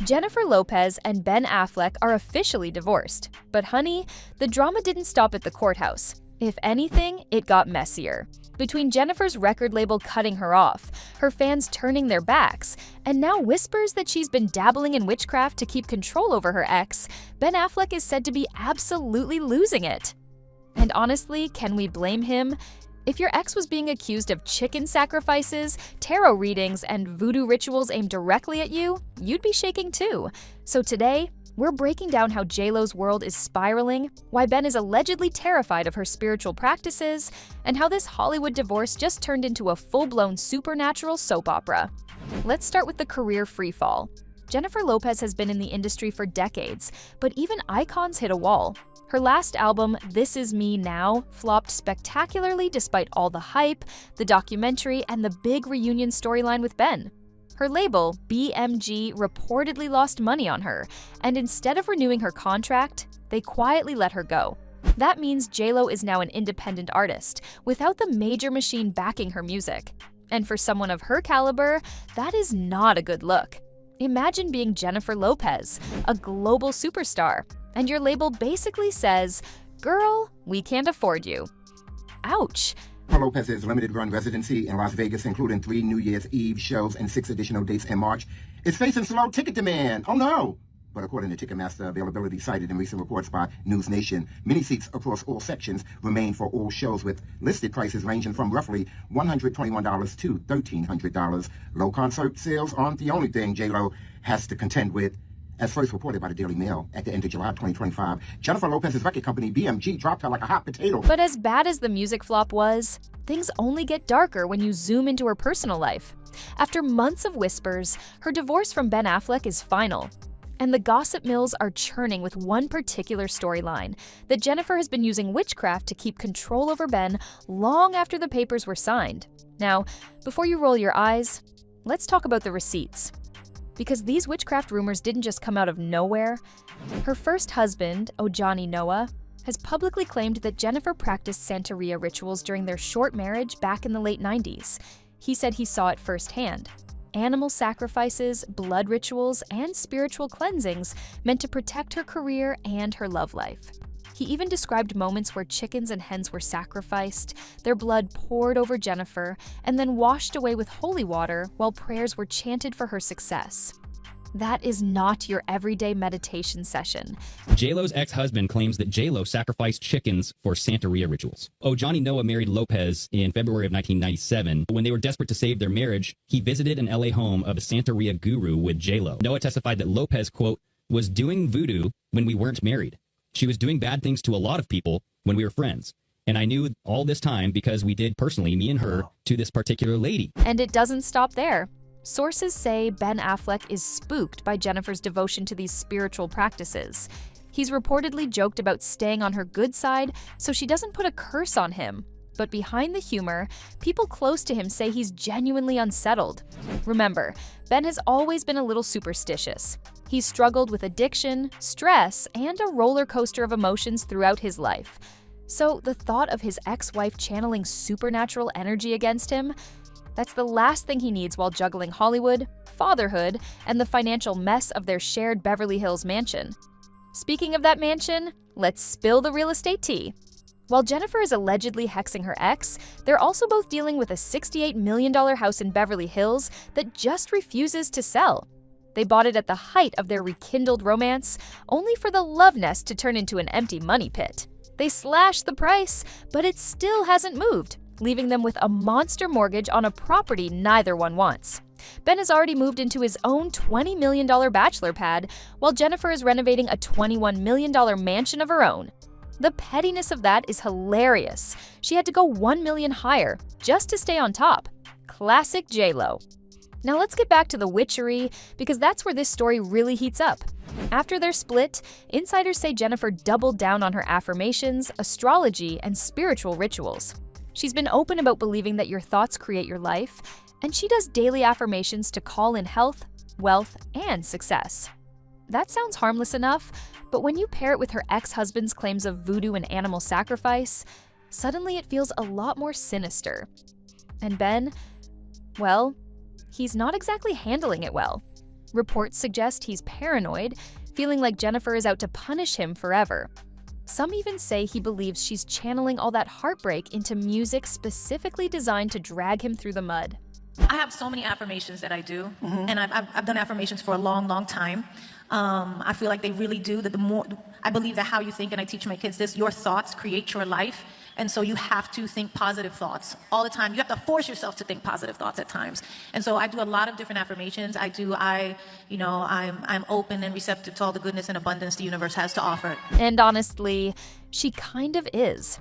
Jennifer Lopez and Ben Affleck are officially divorced. But honey, the drama didn't stop at the courthouse. If anything, it got messier. Between Jennifer's record label cutting her off, her fans turning their backs, and now whispers that she's been dabbling in witchcraft to keep control over her ex, Ben Affleck is said to be absolutely losing it. And honestly, can we blame him? If your ex was being accused of chicken sacrifices, tarot readings, and voodoo rituals aimed directly at you, you'd be shaking too. So today, we're breaking down how JLo's world is spiraling, why Ben is allegedly terrified of her spiritual practices, and how this Hollywood divorce just turned into a full-blown supernatural soap opera. Let's start with the career freefall. Jennifer Lopez has been in the industry for decades, but even icons hit a wall. Her last album, This Is Me Now, flopped spectacularly despite all the hype, the documentary, and the big reunion storyline with Ben. Her label, BMG, reportedly lost money on her, and instead of renewing her contract, they quietly let her go. That means JLo is now an independent artist, without the major machine backing her music. And for someone of her caliber, that is not a good look. Imagine being Jennifer Lopez, a global superstar, and your label basically says, "Girl, we can't afford you." Ouch. Lopez's limited-run residency in Las Vegas, including 3 New Year's Eve shows and 6 additional dates in March, is facing slow ticket demand. Oh no! But according to Ticketmaster availability cited in recent reports by News Nation, many seats across all sections remain for all shows, with listed prices ranging from roughly $121 to $1,300. Low concert sales aren't the only thing JLo has to contend with. As first reported by the Daily Mail at the end of July 2025, Jennifer Lopez's record company BMG dropped her like a hot potato. But as bad as the music flop was, things only get darker when you zoom into her personal life. After months of whispers, her divorce from Ben Affleck is final. And the gossip mills are churning with one particular storyline, that Jennifer has been using witchcraft to keep control over Ben long after the papers were signed. Now, before you roll your eyes, let's talk about the receipts. Because these witchcraft rumors didn't just come out of nowhere. Her first husband, Ojani Noah, has publicly claimed that Jennifer practiced Santeria rituals during their short marriage back in the late 90s. He said he saw it firsthand. Animal sacrifices, blood rituals, and spiritual cleansings meant to protect her career and her love life. He even described moments where chickens and hens were sacrificed, their blood poured over Jennifer, and then washed away with holy water while prayers were chanted for her success. That is not your everyday meditation session. JLo's ex-husband claims that JLo sacrificed chickens for Santeria rituals. Ojani Noah married Lopez in February of 1997. When they were desperate to save their marriage, he visited an LA home of a Santeria guru with JLo. Noah testified that Lopez, quote, was doing voodoo when we weren't married. She was doing bad things to a lot of people when we were friends. And I knew all this time because we did personally, me and her, to this particular lady. And it doesn't stop there. Sources say Ben Affleck is spooked by Jennifer's devotion to these spiritual practices. He's reportedly joked about staying on her good side so she doesn't put a curse on him. But behind the humor, people close to him say he's genuinely unsettled. Remember, Ben has always been a little superstitious. He's struggled with addiction, stress, and a roller coaster of emotions throughout his life. So the thought of his ex-wife channeling supernatural energy against him, that's the last thing he needs while juggling Hollywood, fatherhood, and the financial mess of their shared Beverly Hills mansion. Speaking of that mansion, let's spill the real estate tea. While Jennifer is allegedly hexing her ex, they're also both dealing with a $68 million house in Beverly Hills that just refuses to sell. They bought it at the height of their rekindled romance, only for the love nest to turn into an empty money pit. They slashed the price, but it still hasn't moved, leaving them with a monster mortgage on a property neither one wants. Ben has already moved into his own $20 million bachelor pad, while Jennifer is renovating a $21 million mansion of her own. The pettiness of that is hilarious. She had to go $1 million higher just to stay on top. Classic JLo. Now let's get back to the witchery, because that's where this story really heats up. After their split, insiders say Jennifer doubled down on her affirmations, astrology, and spiritual rituals. She's been open about believing that your thoughts create your life, and she does daily affirmations to call in health, wealth, and success. That sounds harmless enough, but when you pair it with her ex-husband's claims of voodoo and animal sacrifice, suddenly it feels a lot more sinister. And Ben, well, he's not exactly handling it well. Reports suggest he's paranoid, feeling like Jennifer is out to punish him forever. Some even say he believes she's channeling all that heartbreak into music specifically designed to drag him through the mud. I have so many affirmations that I do, and I've done affirmations for a long, long time. I feel like they really do, that the more, I believe that how you think, and I teach my kids this, your thoughts create your life, and so you have to think positive thoughts all the time. You have to force yourself to think positive thoughts at times. And so I do a lot of different affirmations. I'm open and receptive to all the goodness and abundance the universe has to offer. And honestly, she kind of is.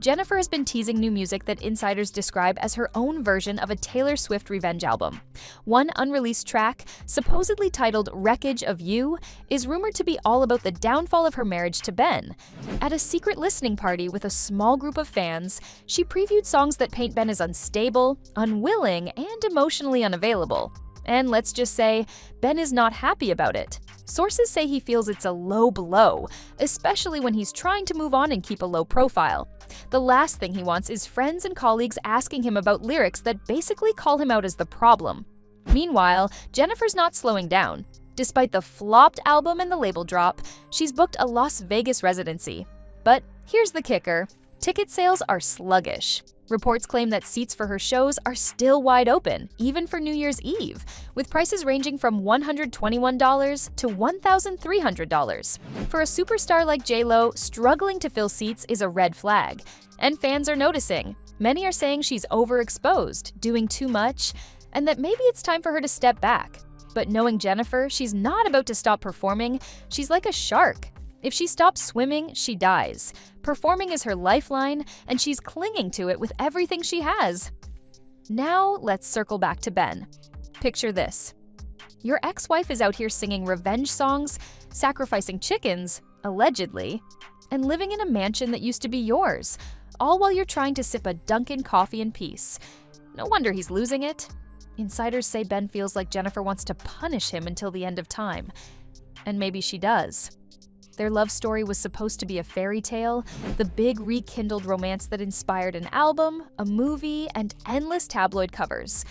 Jennifer has been teasing new music that insiders describe as her own version of a Taylor Swift revenge album. One unreleased track, supposedly titled Wreckage of You, is rumored to be all about the downfall of her marriage to Ben. At a secret listening party with a small group of fans, she previewed songs that paint Ben as unstable, unwilling, and emotionally unavailable. And let's just say, Ben is not happy about it. Sources say he feels it's a low blow, especially when he's trying to move on and keep a low profile. The last thing he wants is friends and colleagues asking him about lyrics that basically call him out as the problem. Meanwhile, Jennifer's not slowing down. Despite the flopped album and the label drop, she's booked a Las Vegas residency. But here's the kicker: ticket sales are sluggish. Reports claim that seats for her shows are still wide open, even for New Year's Eve, with prices ranging from $121 to $1,300. For a superstar like J.Lo, struggling to fill seats is a red flag, and fans are noticing. Many are saying she's overexposed, doing too much, and that maybe it's time for her to step back. But knowing Jennifer, she's not about to stop performing. She's like a shark. If she stops swimming, she dies. Performing is her lifeline, and she's clinging to it with everything she has. Now, let's circle back to Ben. Picture this. Your ex-wife is out here singing revenge songs, sacrificing chickens, allegedly, and living in a mansion that used to be yours, all while you're trying to sip a Dunkin' coffee in peace. No wonder he's losing it. Insiders say Ben feels like Jennifer wants to punish him until the end of time. And maybe she does. Their love story was supposed to be a fairy tale, the big rekindled romance that inspired an album, a movie, and endless tabloid covers.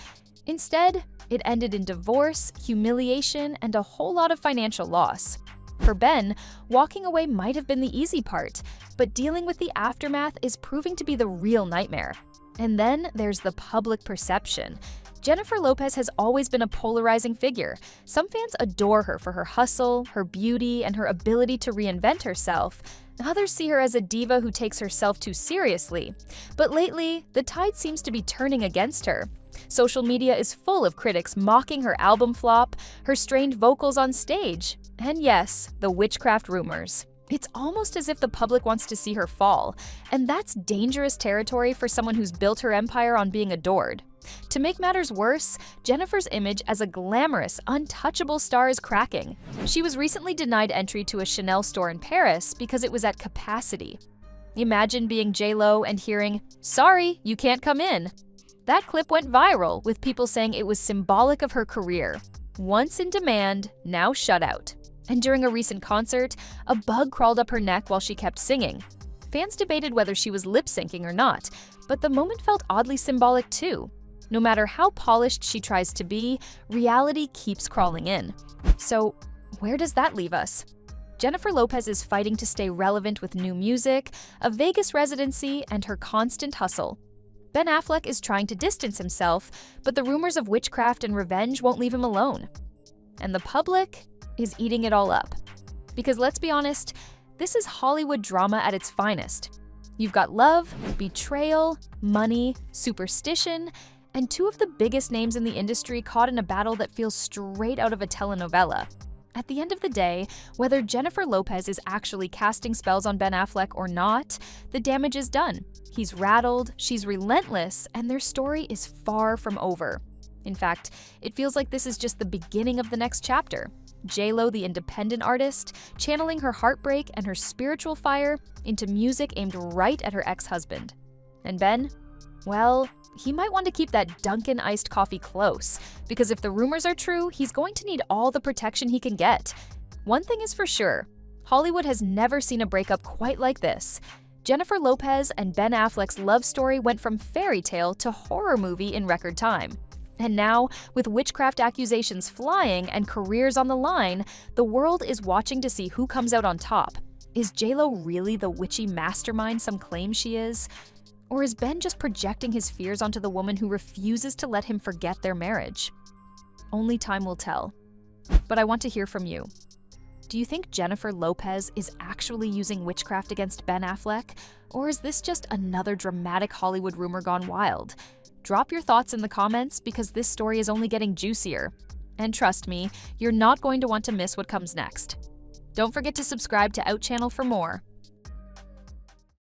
Instead, it ended in divorce, humiliation, and a whole lot of financial loss. For Ben, walking away might have been the easy part, but dealing with the aftermath is proving to be the real nightmare. And then there's the public perception. Jennifer Lopez has always been a polarizing figure. Some fans adore her for her hustle, her beauty, and her ability to reinvent herself. Others see her as a diva who takes herself too seriously. But lately, the tide seems to be turning against her. Social media is full of critics mocking her album flop, her strained vocals on stage, and yes, the witchcraft rumors. It's almost as if the public wants to see her fall, and that's dangerous territory for someone who's built her empire on being adored. To make matters worse, Jennifer's image as a glamorous, untouchable star is cracking. She was recently denied entry to a Chanel store in Paris because it was at capacity. Imagine being J.Lo and hearing, "Sorry, you can't come in." That clip went viral, with people saying it was symbolic of her career. Once in demand, now shut out. And during a recent concert, a bug crawled up her neck while she kept singing. Fans debated whether she was lip-syncing or not, but the moment felt oddly symbolic too. No matter how polished she tries to be, reality keeps crawling in. So, where does that leave us? Jennifer Lopez is fighting to stay relevant with new music, a Vegas residency, and her constant hustle. Ben Affleck is trying to distance himself, but the rumors of witchcraft and revenge won't leave him alone. And the public is eating it all up. Because let's be honest, this is Hollywood drama at its finest. You've got love, betrayal, money, superstition, and two of the biggest names in the industry caught in a battle that feels straight out of a telenovela. At the end of the day, whether Jennifer Lopez is actually casting spells on Ben Affleck or not, the damage is done. He's rattled, she's relentless, and their story is far from over. In fact, it feels like this is just the beginning of the next chapter. J.Lo, the independent artist, channeling her heartbreak and her spiritual fire into music aimed right at her ex-husband. And Ben? Well, he might want to keep that Dunkin' iced coffee close, because if the rumors are true, he's going to need all the protection he can get. One thing is for sure, Hollywood has never seen a breakup quite like this. Jennifer Lopez and Ben Affleck's love story went from fairy tale to horror movie in record time. And now, with witchcraft accusations flying and careers on the line, the world is watching to see who comes out on top. Is J-Lo really the witchy mastermind some claim she is? Or is Ben just projecting his fears onto the woman who refuses to let him forget their marriage? Only time will tell. But I want to hear from you. Do you think Jennifer Lopez is actually using witchcraft against Ben Affleck? Or is this just another dramatic Hollywood rumor gone wild? Drop your thoughts in the comments because this story is only getting juicier. And trust me, you're not going to want to miss what comes next. Don't forget to subscribe to Out Channel for more.